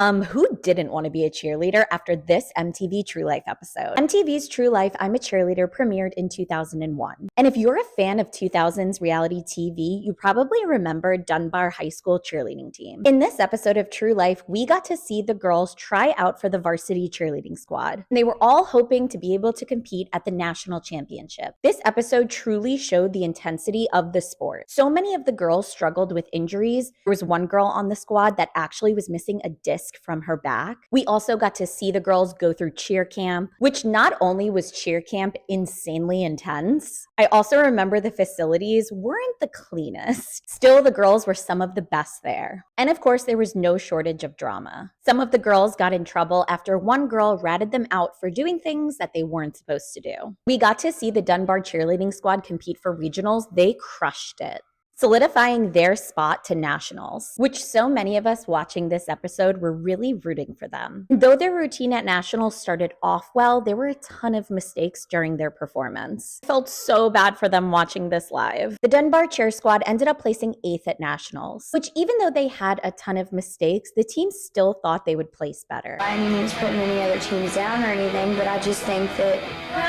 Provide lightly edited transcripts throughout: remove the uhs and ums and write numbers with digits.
Who didn't want to be a cheerleader after this MTV True Life episode? MTV's True Life, I'm a Cheerleader premiered in 2001. And if you're a fan of 2000s reality TV, you probably remember Dunbar High School cheerleading team. In this episode of True Life, we got to see the girls try out for the varsity cheerleading squad. And they were all hoping to be able to compete at the national championship. This episode truly showed the intensity of the sport. So many of the girls struggled with injuries. There was one girl on the squad that actually was missing a disc from her back. We also got to see the girls go through cheer camp, which not only was cheer camp insanely intense, I also remember the facilities weren't the cleanest. Still, the girls were some of the best there. And of course, there was no shortage of drama. Some of the girls got in trouble after one girl ratted them out for doing things that they weren't supposed to do. We got to see the Dunbar cheerleading squad compete for regionals. They crushed it, solidifying their spot to nationals, which so many of us watching this episode were really rooting for them. Though their routine at nationals started off well, there were a ton of mistakes during their performance. I felt so bad for them watching this live. The Dunbar cheer squad ended up placing 8th at nationals, which even though they had a ton of mistakes, the team still thought they would place better. By any means putting any other teams down or anything, but I just think that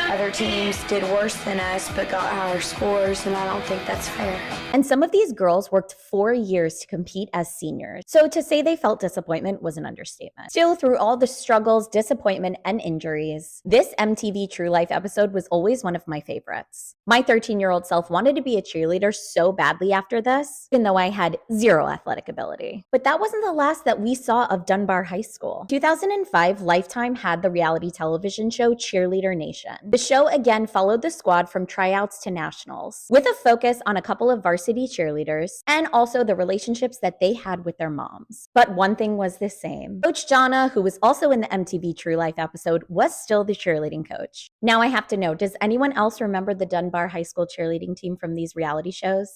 other teams did worse than us but got higher scores, and I don't think that's fair. And some of these girls worked 4 years to compete as seniors, so to say they felt disappointment was an understatement. Still, through all the struggles, disappointment, and injuries, this MTV True Life episode was always one of my favorites. My 13-year-old self wanted to be a cheerleader so badly after this, even though I had zero athletic ability. But that wasn't the last that we saw of Dunbar High School. 2005, Lifetime had the reality television show Cheerleader Nation. The show again followed the squad from tryouts to nationals, with a focus on a couple of varsity cheerleaders and also the relationships that they had with their moms. But one thing was the same. Coach Jana, who was also in the MTV True Life episode, was still the cheerleading coach. Now I have to know, does anyone else remember the Dunbar High School cheerleading team from these reality shows?